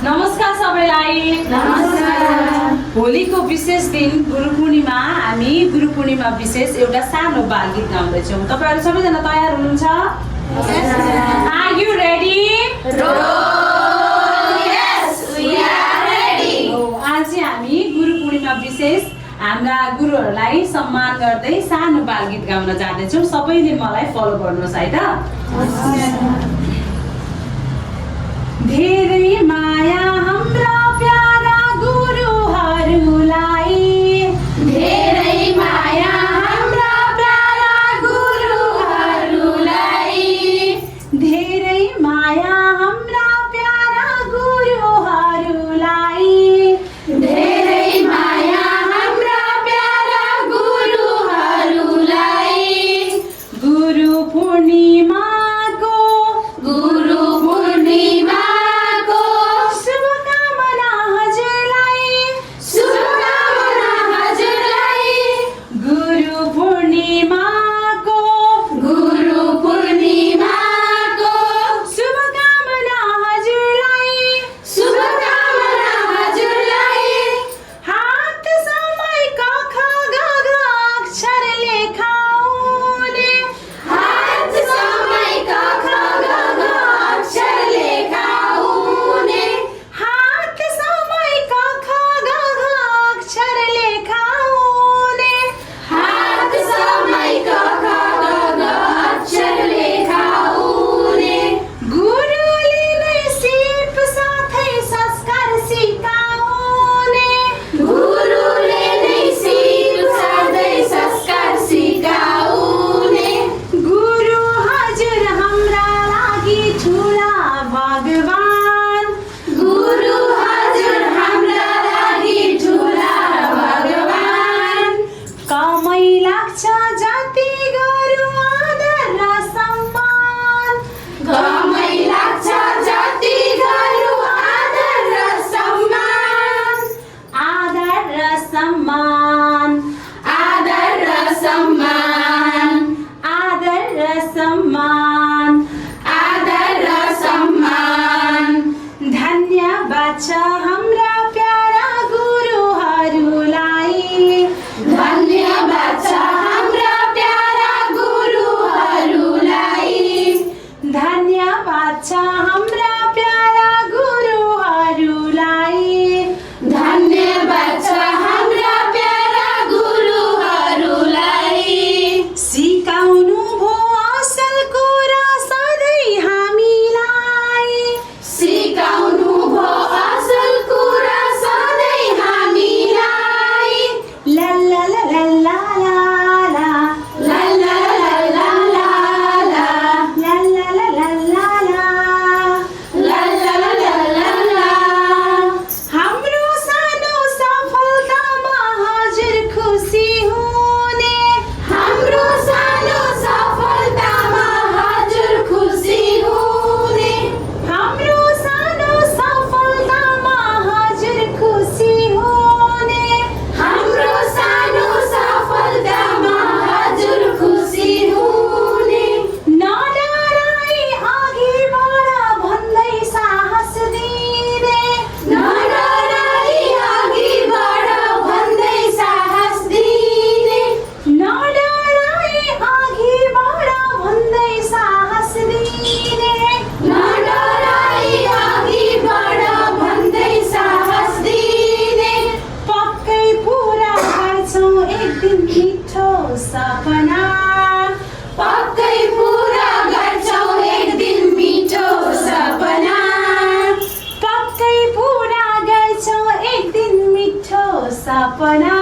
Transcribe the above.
नमस्कार सबैलाई। नमस्कार। होलीको विशेष दिन गुरु पूर्णिमा, हामी गुरु पूर्णिमा विशेष एउटा सानो बाल गीत गाउँदैछौँ। तपाईहरु सबैजना तयार हुनुहुन्छ? Are you ready? Yes, we are ready. आज हामी गुरु पूर्णिमा विशेष हाम्रा गुरुहरूलाई सम्मान गर्दै सानो बाल गीत गाउन जाँदैछौँ। सबैले मलाई फलो गर्नुहोस् है त। धेरै माया हाम्रा प्यारा गुरुहरूलाई, धेरै माया हाम्रा प्यारा गुरुहरूलाई, धेरै माया हाम्रा प्यारा गुरुहरूलाई, धेरै माया हाम्रा प्यारा गुरुहरूलाई। गुरु पूर्णिमाको शुभकामना हजुरलाई, शुभकामना हजुरलाई। गुरु पूर्णिमाको शुभकामना हजुरलाई, शुभकामना हजुरलाई। हात समय कख गग अक्षर लेखाउने, हात समय कख गग अक्षर लेखाउने, हात समय कख गग अक्षर लेखाउने, हात समय कख गग अक्षर लेखाउने। गुरुले नै सिप साथै संस्कार सिकाउने, गुरुले नै सिप साथै संस्कार सिकाउने। गुरु हजुर हाम्रा लागि ठुला भगवान, गुरु हजुर हाम्रा लागि ठुला भगवान। कमै लाग्छ जति गरौँ आदर र सम्मान, कमै लाग्छ जति गरौँ आदर र सम्मान, आदर र सम्मान, आदर र सम्मान, आदर र सम्मान। आदर र सम्मान। धन्यवाद छ हाम्रा प्यारा गुरुहरूलाई, धन्यवाद छ हाम्रा प्यारा गुरुहरूलाई, धन्यवाद छ हाम्रा प्यारा गुरुहरूलाई। धन्यवाद छ हाम्रा प्यारा गुरुहरूलाई। सिकाउनु भो असल कुरा सधैँ हामीलाई, सिकाउनु भो असल कुरा सधैँ हामीलाई। ला ला ला ला ला ला ला, ला ला ला ला ला ला, ला ला ला ला ला ला। ला ला ला ला ला। हाम्रो सानो सफलतामा हजुर खुसी हुने, हाम्रो सानो सफलतामा हजुर खुसी हुने, हाम्रो सानो सफलतामा हजुर खुसी हुने। हाम्रो सानो सफलतामा हजुर खुसी हुने। नडराई अघि बढ भन्दै साहस दिने, नडराई अघि बढ भन्दै साहस दिने, नडराई अघि बढ भन्दै साहस दिने। नडराई अघि बढ भन्दै साहस दिने। पक्कै पुरा गर्छौँ एक दिन मिठो सपना, पक्कै पुरा गर्छौँ एक दिन मिठो सपना। पक्कै पुरा गर्छौँ एक दिन मिठो सपना।